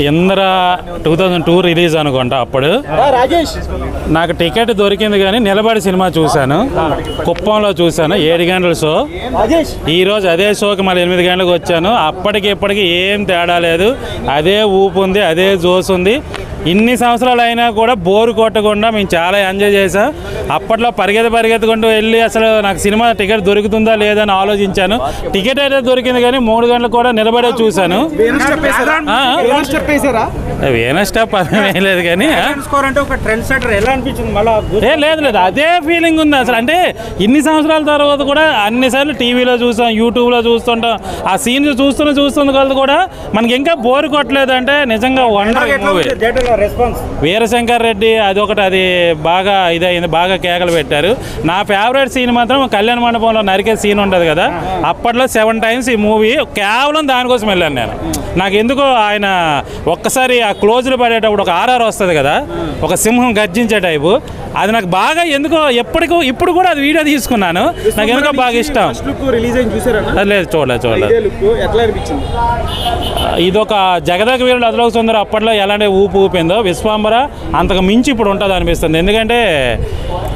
Indra 2002 release అనుకుంటా. అప్పుడు నాకు టికెట్ దొరికింది కానీ నిలబడి సినిమా చూశాను. కుప్పంలో చూశాను 7 గంటల షో. ఈరోజు అదే షోకి మళ్ళీ 8 గంటలకు వచ్చాను. అప్పటికి ఇప్పటికి ఏం తేడా లేదు, అదే ఊపు ఉంది, అదే జోస్ ఉంది. ఇన్ని సంవత్సరాలు అయినా కూడా బోరు కొట్టకుండా మేము చాలా ఎంజాయ్ చేసాం. అప్పట్లో పరిగెత్తుకుంటూ వెళ్ళి అసలు నాకు సినిమా టికెట్ దొరుకుతుందా లేదని ఆలోచించాను. టికెట్ అయితే దొరికింది కానీ 3 గంటలు కూడా నిలబడే చూశాను. వేరే స్టాప్ అదేం లేదు కానీ లేదు అదే ఫీలింగ్ ఉంది అసలు. అంటే ఇన్ని సంవత్సరాల తర్వాత కూడా అన్నిసార్లు టీవీలో చూసాం, యూట్యూబ్లో చూస్తుంటాం. ఆ సీన్ చూస్తున్న వాళ్ళు కూడా మనకి ఇంకా బోరు కొట్టలేదు. అంటే నిజంగా వండర్ మూవీ. వీరశంకర్ రెడ్డి అదొకటి, అది బాగా ఇదైంది, బాగా కేకలు పెట్టారు. నా ఫేవరెట్ సీన్ మాత్రం కళ్యాణ మండపంలో నరికే సీన్ ఉంటుంది కదా, అప్పట్లో 7 times ఈ మూవీ కేవలం దానికోసం వెళ్ళాను నేను. నాకు ఎందుకో ఆయన ఒక్కసారి ఆ క్లోజ్లు పడేటప్పుడు ఒక ఆర్ఆర్ వస్తుంది కదా, ఒక సింహం గర్జించే టైపు, అది నాకు బాగా ఎందుకో ఇప్పుడు కూడా అది వీడియో తీసుకున్నాను. నాకు ఎందుకో బాగా ఇష్టం. లేదు చూడలేదు. ఇదొక జగదగ వీరుడు అదలోక సుందరం అప్పట్లో ఎలాంటి ఊపిందో, విశ్వాంబర అంతకు మించి ఇప్పుడు ఉంటుంది అనిపిస్తుంది. ఎందుకంటే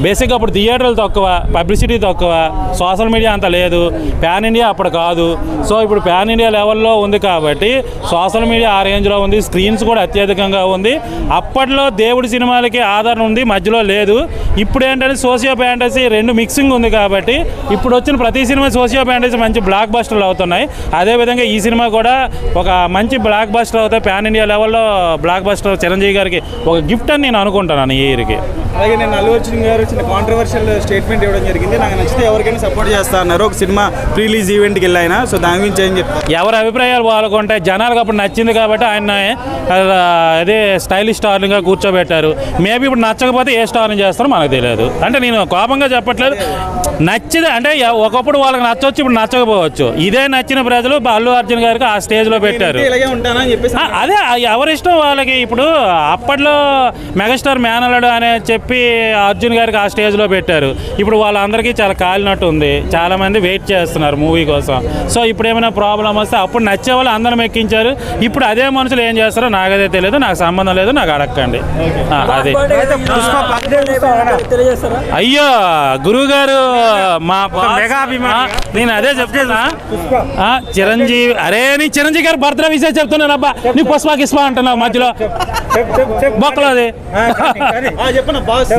బేసిక్గా అప్పుడు థియేటర్లు తక్కువ, పబ్లిసిటీ తక్కువ, సోషల్ మీడియా అంత లేదు, ప్యాన్ ఇండియా అప్పుడు కాదు. సో ఇప్పుడు ప్యాన్ ఇండియా లెవెల్లో ఉంది కాబట్టి సోషల్ మీడియా ఆ రేంజ్లో ఉంది, స్క్రీన్స్ కూడా అత్యధికంగా ఉంది. అప్పట్లో దేవుడి సినిమాలకి ఆదరణ ఉంది, మధ్యలో లేదు. ఇప్పుడు ఏంటంటే సోషియో ఫ్యాంటసీ 2 మిక్సింగ్ ఉంది కాబట్టి ఇప్పుడు వచ్చిన ప్రతి సినిమా సోషియో ఫ్యాంటసీ మంచి బ్లాక్ బస్టర్లు అవుతున్నాయి. అదేవిధంగా ఈ సినిమా కూడా ఒక మంచి బ్లాక్ బస్టర్ అవుతాయి. ప్యాన్ ఇండియా లెవెల్లో బ్లాక్ బస్టర్ చిరంజీవి గారికి ఒక గిఫ్ట్ అని నేను అనుకుంటున్నాను ఈ ఇయర్కి. అలాగే నేను అల్లు అర్జున్ గారు చిన్న కాంట్రవర్షియల్ స్టేట్మెంట్ ఇవ్వడం జరిగింది. నాకు నచ్చితే ఎవరికైనా సపోర్ట్ చేస్తా అన్నారు ఒక సినిమా ప్రీ రిలీజ్ ఈవెంట్కి వెళ్ళాయన. సో దాని గురించి ఏం చెప్తారు? ఎవరి అభిప్రాయాలు వాళ్ళకుంటాయి. జనాలకు అప్పుడు నచ్చింది కాబట్టి ఆయన అదే స్టైలిష్ స్టార్గా కూర్చోబెట్టారు. మేబీ ఇప్పుడు నచ్చకపోతే ఏ స్టార్ని చేస్తారో మనకు తెలియదు. అంటే నేను కోపంగా చెప్పట్లేదు, నచ్చింది అంటే ఒకప్పుడు వాళ్ళకి నచ్చవచ్చు, ఇప్పుడు నచ్చకపోవచ్చు. ఇదే నచ్చిన ప్రజలు అల్లు అర్జున్ గారికి ఆ స్టేజ్లో పెట్టారు. అదే ఎవరిష్టం వాళ్ళకి. ఇప్పుడు అప్పట్లో మెగాస్టార్ మేనల్లుడు అనే చెప్పి అర్జున్ గారికి ఆ స్టేజ్లో పెట్టారు. ఇప్పుడు వాళ్ళందరికీ చాలా కాలినట్టు ఉంది, చాలామంది వెయిట్ చేస్తున్నారు మూవీ కోసం. సో ఇప్పుడు ఏమైనా ప్రాబ్లం వస్తే అప్పుడు నచ్చే వాళ్ళు అందరం ఎక్కించారు. ఇప్పుడు అదే మనుషులు ఏం చేస్తారో నాకదే తెలియదు, నాకు సంబంధం లేదు, నాకు అడగండి. అది అయ్యో గురువు గారు నేను అదే చెప్తున్నా. చిరంజీవి నీ చిరంజీవి గారు బర్త్డే విషయం చెప్తున్నాను అబ్బా. నీ పుష్ప అంటున్నావు మధ్యలో బొక్కలోది.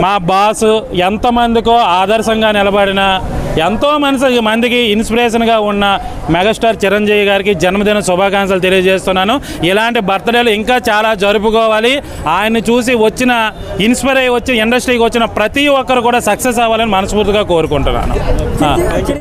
మా బాసు ఎంతమందికో ఆదర్శంగా నిలబడిన, ఎంతో మందికి ఇన్స్పిరేషన్గా ఉన్న మెగాస్టార్ చిరంజీవి గారికి జన్మదిన శుభాకాంక్షలు తెలియజేస్తున్నాను. ఇలాంటి బర్త్డేలు ఇంకా చాలా జరుపుకోవాలి. ఆయన్ని చూసి ఇన్స్పైర్ అయ్యి వచ్చి ఇండస్ట్రీకి వచ్చిన ప్రతి ఒక్కరు కూడా సక్సెస్ అవ్వాలని మనస్ఫూర్తిగా కోరుకుంటున్నాను.